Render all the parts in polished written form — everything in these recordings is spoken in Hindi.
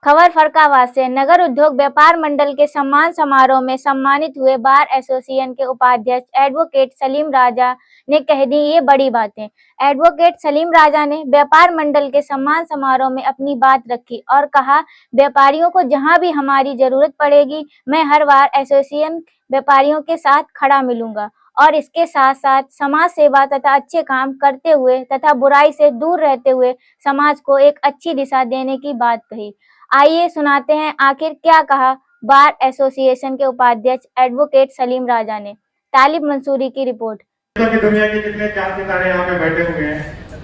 खबर फरक्काबाद से। नगर उद्योग व्यापार मंडल के सम्मान समारोह में सम्मानित हुए बार एसोसिएशन के उपाध्यक्ष एडवोकेट सलीम राजा ने कह दी ये बड़ी बातें। एडवोकेट सलीम राजा ने व्यापार मंडल के सम्मान समारोह में अपनी बात रखी और कहा, व्यापारियों को जहां भी हमारी जरूरत पड़ेगी मैं हर बार एसोसिएशन व्यापारियों के साथ खड़ा मिलूंगा और इसके साथ साथ समाज सेवा तथा अच्छे काम करते हुए तथा बुराई से दूर रहते हुए समाज को एक अच्छी दिशा देने की बात कही। आइए सुनाते हैं आखिर क्या कहा बार एसोसिएशन के उपाध्यक्ष एडवोकेट सलीम राजा ने। तालिब मंसूरी की रिपोर्ट। दुनिया के जितने चार सितारे यहाँ पे बैठे हुए हैं,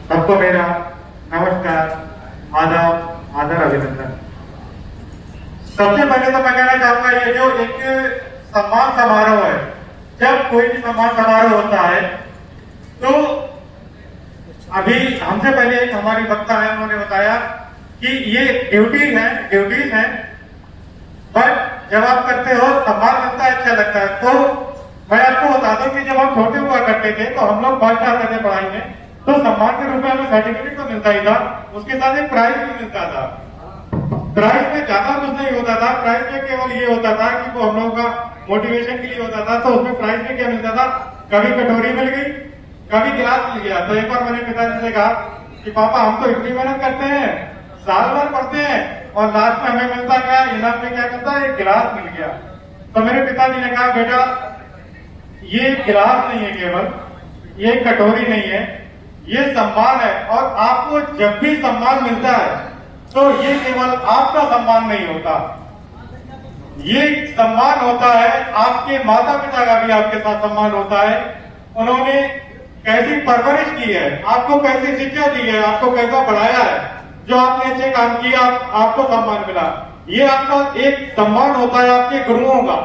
सबको मेरा नमस्कार, आदाब, आदर, अभिनंदन। सबसे पहले तो मैं कहना चाहूंगा, ये जो एक सम्मान समारोह है, जब कोई भी सम्मान समारोह होता है तो अभी हमसे पहले एक हमारी वक्ता है, उन्होंने बताया कि ये ड्यूटीज है, बट जब आप करते हो सम्मान मिलता है, अच्छा लगता है। तो मैं आपको बता दूं कि जब हम छोटे हुआ करते थे तो हम लोग फर्स्ट आते थे पढ़ाई में, तो सम्मान के रूप में हमें सर्टिफिकेट तो मिलता ही था, उसके साथ एक प्राइज भी मिलता था। प्राइज में ज्यादा कुछ नहीं होता था, प्राइज में केवल ये होता था कि वो हम लोगों का मोटिवेशन के लिए होता था। तो उसमें प्राइज में क्या मिलता था, कभी कटोरी मिल गई, कभी गिलास मिल गया। तो एक बार मैंने पिताजी से कहा कि पापा हम तो इतनी मेहनत करते हैं, साल भर पढ़ते हैं और लास्ट में हमें मिलता क्या, इनाम में क्या मिलता है, एक गिलास मिल गया। तो मेरे पिताजी ने कहा, बेटा ये गिलास नहीं है, केवल ये कटोरी नहीं है, ये सम्मान है। और आपको जब भी सम्मान मिलता है तो ये केवल आपका सम्मान नहीं होता, ये सम्मान होता है आपके माता पिता का भी आपके साथ सम्मान होता है। उन्होंने कैसी परवरिश की है, आपको कैसी शिक्षा दी है, आपको कैसा पढ़ाया है, जो आपने अच्छे काम किया आपको सम्मान मिला। ये आपका एक सम्मान होता है आपके गुरुओं का।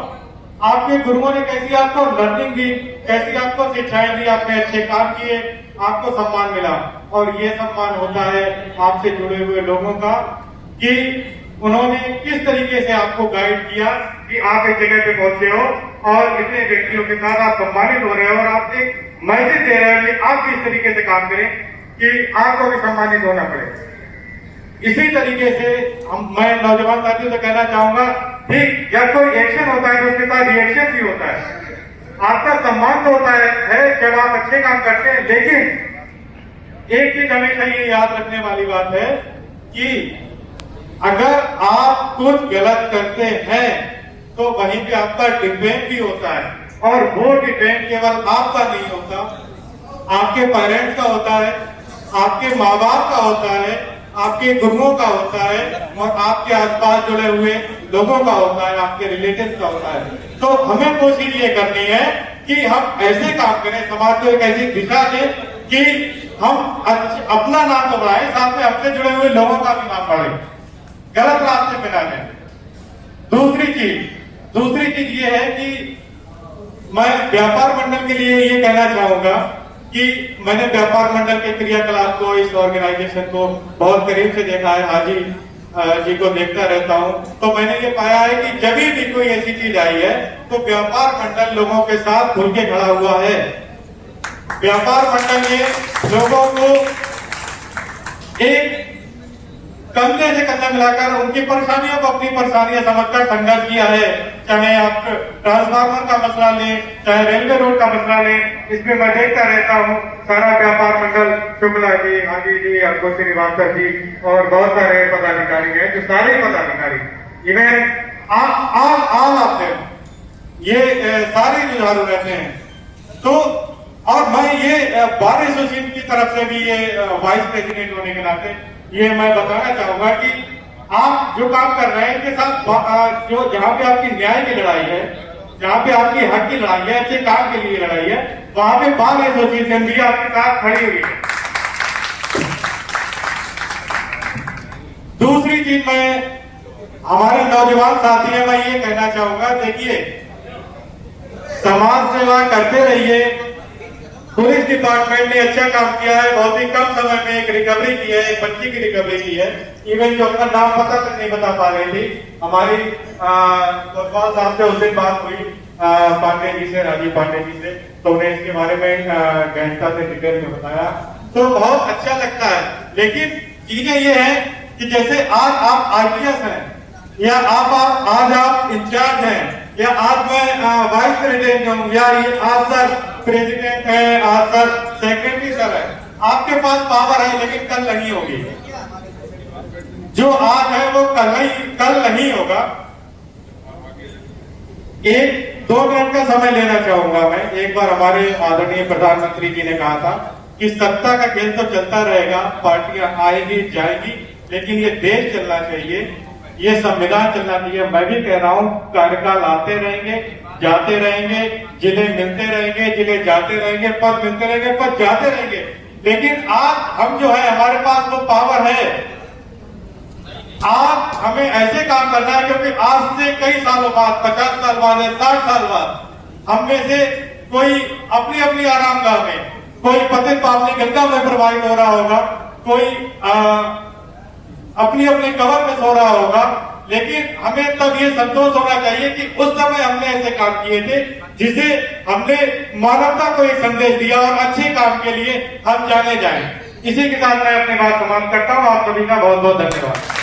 आपके गुरुओं ने कैसी आपको लर्निंग दी, कैसी आपको शिक्षाएं दी, आपने अच्छे काम किए, आपको सम्मान मिला। और ये सम्मान होता है आपसे जुड़े हुए लोगों का कि उन्होंने किस तरीके से आपको गाइड किया कि आप एक जगह पे पहुंचे हो और इतने व्यक्तियों के साथ आप सम्मानित हो रहे हो और आप एक मैसेज दे रहे हो कि आप भी इस तरीके से काम करें कि आपको भी सम्मानित होना पड़े। इसी तरीके से मैं नौजवान साथियों से कहना चाहूंगा, ठीक जब कोई एक्शन होता है तो उसके साथ रिएक्शन भी होता है। आपका सम्मान तो होता है जब आप अच्छे काम करते हैं, लेकिन एक चीज हमेशा ये याद रखने वाली बात है कि अगर आप कुछ गलत करते हैं तो वहीं पे आपका डिफेंस भी होता है, और वो डिफेंस केवल आपका नहीं होता, आपके पेरेंट्स का होता है, आपके माँ बाप का होता है, आपके गुरुओं का होता है और आपके आसपास जुड़े हुए लोगों का होता है, आपके रिलेटिव्स का होता है। तो हमें कोशिश ये करनी है कि हम ऐसे काम करें, समाज को एक ऐसी दिशा दें कि हम अपना नाम तो बढ़ाएं, साथ में हमसे जुड़े हुए लोगों का भी नाम बढ़े, गलत रास्ते पे ना जाए। दूसरी चीज ये है कि मैं व्यापार मंडल के लिए ये कहना चाहूंगा कि मैंने व्यापार मंडल के क्रियाकलाप को, इस ऑर्गेनाइजेशन को बहुत करीब से देखा है, हाजी जी को देखता रहता हूं। तो मैंने ये पाया है कि जब भी कोई ऐसी चीज आई है तो व्यापार मंडल लोगों के साथ खुल के खड़ा हुआ है। व्यापार मंडल ने लोगों को एक कंधे से कंधा मिलाकर उनकी परेशानियों को अपनी परेशानियां समझकर संघर्ष किया है। चाहे आप ट्रांसफार्मर का मसला लें, चाहे रेलवे रोड का मसला लें, इसमें मैं देखता रहता हूँ सारा व्यापार मंडल, शुक्ला जी, हाजी जी, अंकुश श्रीवास्तव जी और बहुत सारे पदाधिकारी हैं, जो सारे पदाधिकारी इवन आम आपसे ये सारे जुझारू रहते हैं। तो और मैं ये बार एसोसिएशन की तरफ से भी ये वाइस प्रेसिडेंट होने के नाते ये मैं बताना चाहूंगा कि आप जो काम कर रहे हैं इनके साथ जो जहां पे आपकी न्याय की लड़ाई है, जहां पे आपकी हक की लड़ाई है, अच्छे काम के लिए लड़ाई है, वहां पे बार एसोसिएशन भी आपके साथ खड़ी हुई है। दूसरी चीज मैं हमारे नौजवान साथी हैं, मैं ये कहना चाहूंगा, देखिए समाज सेवा करते रहिए। पुलिस डिपार्टमेंट ने अच्छा काम किया है, बहुत ही कम समय में एक रिकवरी की है, एक बच्ची की रिकवरी की है, इवन जो अपना नाम पता तक नहीं बता पा रही थी। हमारी कोतवाल साहब से उस दिन बात हुई पांडे जी से, राजीव पांडे जी से, तो उन्हें इसके बारे में गहनता से डिटेल में बताया, तो बहुत अच्छा लगता है। लेकिन चीजें ये है कि जैसे आज आप आईपीएस हैं या आज आप इंचार्ज हैं या आज मैं वाइस प्रेसिडेंट हूँ या ये आज सर प्रेसिडेंट है, आज सर सेक्रेटरी सर है, आपके पास पावर है लेकिन कल नहीं होगी। जो आज है वो कल नहीं होगा। 1-2 मिनट का समय लेना चाहूंगा मैं। एक बार हमारे आदरणीय प्रधानमंत्री जी ने कहा था कि सत्ता का खेल तो चलता रहेगा, पार्टियां आएगी जाएगी, लेकिन ये देश चलना चाहिए, ये संविधान चलना चाहिए। मैं भी कह रहा हूं कार्यकाल आते रहेंगे, जाते रहेंगे, जिले मिलते रहेंगे, जिले जाते रहेंगे, पद मिलते रहेंगे, पद जाते रहेंगे, लेकिन आज हम जो है हमारे पास वो पावर है। आज हमें ऐसे काम करना है क्योंकि आज से कई सालों बाद, 50 साल बाद या 60 साल बाद हम में से कोई अपनी अपनी आरामगाह में, कोई पतित पावनी गंगा में प्रवाहित हो रहा होगा, कोई अपनी अपनी कब्र में सो रहा होगा, लेकिन हमें तब ये संतोष होना चाहिए कि उस समय हमने ऐसे काम किए थे जिसे हमने मानवता को एक संदेश दिया और अच्छे काम के लिए हम जाने जाएं। इसी के साथ मैं अपनी बात समाप्त करता हूं। आप सभी का बहुत बहुत धन्यवाद।